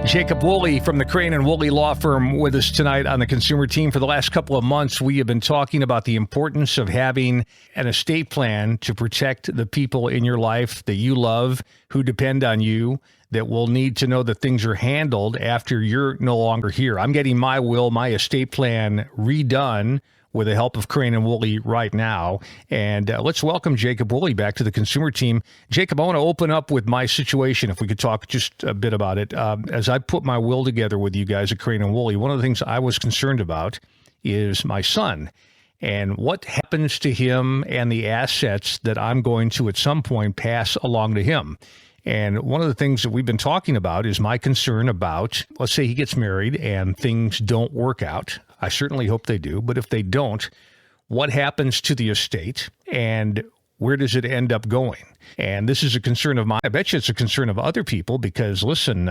Jacob Woolley from the Crane and Woolley Law Firm with us tonight on the Consumer Team. For the last couple of months, we have been talking about the importance of having an estate plan to protect the people in your life that you love, who depend on you, that will need to know that things are handled after you're no longer here. I'm getting my will, my estate plan redone with the help of Crane and Woolley right now. And let's welcome Jacob Woolley back to the Consumer Team. Jacob, I want to open up with my situation, if we could talk just a bit about it. As I put my will together with you guys at Crane and Woolley, one of the things I was concerned about is my son and what happens to him and the assets that I'm going to at some point pass along to him. And one of the things that we've been talking about is my concern about, let's say he gets married and things don't work out. I certainly hope they do. But if they don't, what happens to the estate and where does it end up going? And this is a concern of mine. I bet you it's a concern of other people because, listen,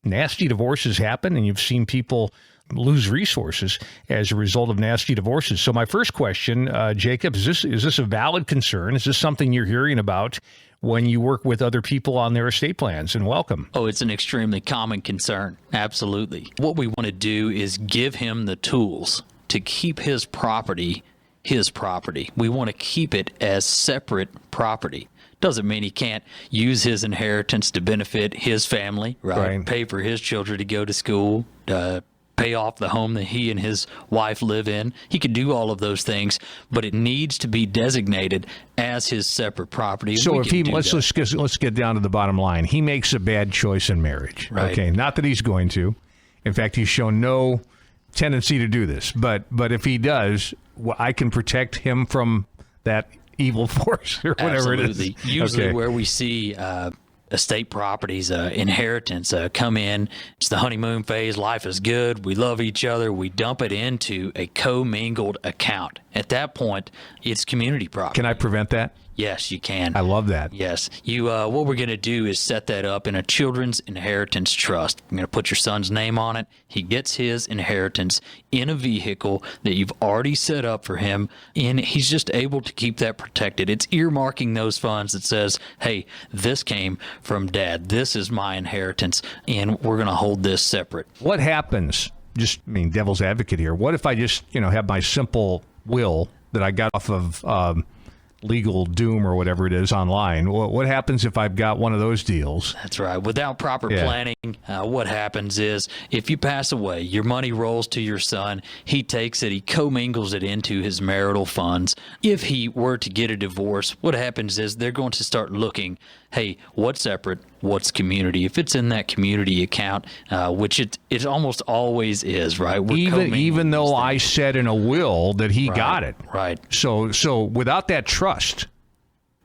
nasty divorces happen and you've seen people lose resources as a result of nasty divorces. So my first question, Jacob, is this a valid concern? Is this something you're hearing about when you work with other people on their estate plans? And welcome. Oh, it's an extremely common concern. Absolutely. What we want to do is give him the tools to keep his property his property. We want to keep it as separate property. Doesn't mean he can't use his inheritance to benefit his family, right? Pay for his children to go to school, pay off the home that he and his wife live in. He could do all of those things, but it needs to be designated as his separate property. So if he, let's get down to the bottom line. He makes a bad choice in marriage. Right. Okay, not that he's going to. In fact, he's shown no tendency to do this. But if he does, I can protect him from that evil force or whatever Absolutely. it is. Usually where we see estate properties, inheritance come in, it's the honeymoon phase, life is good, we love each other, we dump it into a commingled account. At that point, it's community property. Can I prevent that? Yes, you can. I love that. Yes. What we're going to do is set that up in a children's inheritance trust. I'm going to put your son's name on it. He gets his inheritance in a vehicle that you've already set up for him, and he's just able to keep that protected. It's earmarking those funds that says, hey, this came from Dad. This is my inheritance, and we're going to hold this separate. What happens, devil's advocate here, what if I just, have my simple will that I got off of Legal Doom or whatever it is online? What happens if I've got one of those deals? That's right. Without proper planning, what happens is if you pass away, your money rolls to your son. He takes it. He commingles it into his marital funds. If he were to get a divorce, what happens is they're going to start looking, hey, what's separate? What's community? If it's in that community account, which it almost always is, right? Even though I said in a will that he got it. Right. So without that trust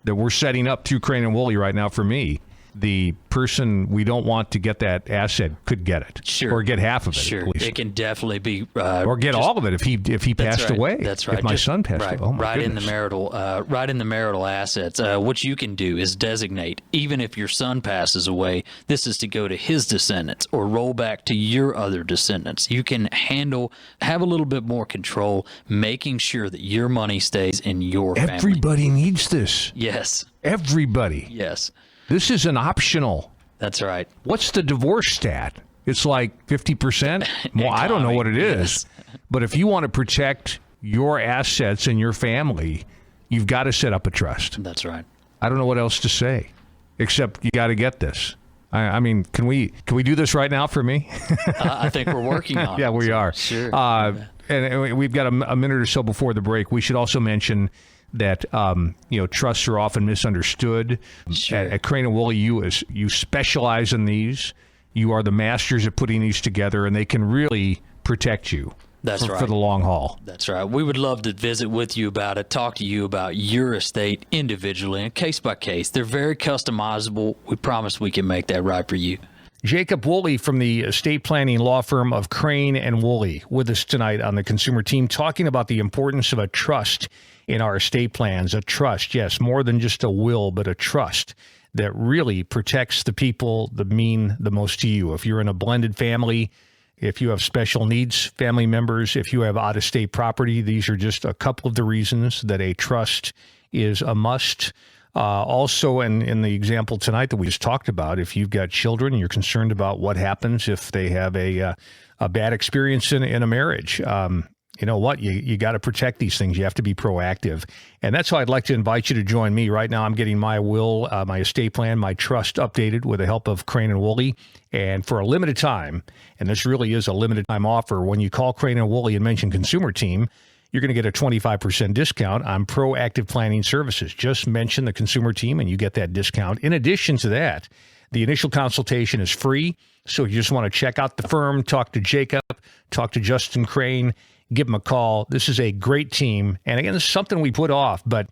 that we're setting up through Crane and Woolley right now for me, the person we don't want to get that asset could get it. Sure. Or get half of it, sure. at least. It can definitely be... or get all of it if he passed away. That's right. If my son passed away. Oh, my goodness. Right in the marital assets. What you can do is designate, even if your son passes away, this is to go to his descendants or roll back to your other descendants. You can have a little bit more control, making sure that your money stays in your family. Everybody needs this. Yes. Everybody. Yes. This is an optional. That's right. What's the divorce stat? It's like 50%? Well, I don't know what it is. Yes. But if you want to protect your assets and your family, you've got to set up a trust. That's right. I don't know what else to say, except you got to get this. I mean, can we do this right now for me? I think we're working on it. Yeah, we are. Sure. And we've got a minute or so before the break. We should also mention that trusts are often misunderstood. Sure. At Crane and Woolley, you specialize in these. You are the masters at putting these together, and they can really protect you. That's right. For the long haul. That's right. We would love to visit with you about it, talk to you about your estate individually and case by case. They're very customizable. We promise we can make that right for you. Jacob Woolley from the estate planning law firm of Crane and Woolley with us tonight on the Consumer Team, talking about the importance of a trust in our estate plans. A trust, yes, more than just a will, but a trust that really protects the people that mean the most to you. If you're in a blended family, if you have special needs family members, if you have out-of-state property, these are just a couple of the reasons that a trust is a must. Also, in the example tonight that we just talked about, if you've got children and you're concerned about what happens if they have a bad experience in a marriage, you know what? You got to protect these things. You have to be proactive. And that's why I'd like to invite you to join me. Right now, I'm getting my will, my estate plan, my trust updated with the help of Crane and Woolley. And for a limited time, and this really is a limited time offer, when you call Crane and Woolley and mention Consumer Team, you're going to get a 25% discount on proactive planning services. Just mention the Consumer Team and you get that discount. In addition to that, the initial consultation is free. So if you just want to check out the firm, talk to Jacob, talk to Justin Crane, give them a call. This is a great team. And again, this is something we put off, but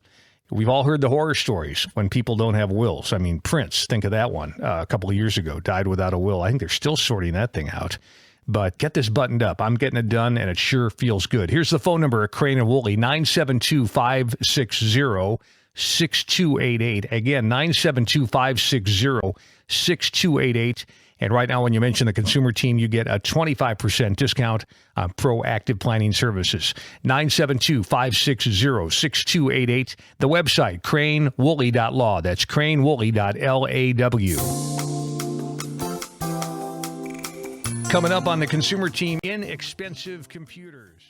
we've all heard the horror stories when people don't have wills. I mean, Prince, think of that one, a couple of years ago, died without a will. I think they're still sorting that thing out. But get this buttoned up. I'm getting it done, and it sure feels good. Here's the phone number at Crane and Woolley, 972-560-6288. Again, 972-560-6288. And right now, when you mention the Consumer Team, you get a 25% discount on proactive planning services. 972-560-6288. The website, cranewoolley.law. That's cranewoolley.law. Coming up on the Consumer Team, inexpensive computers.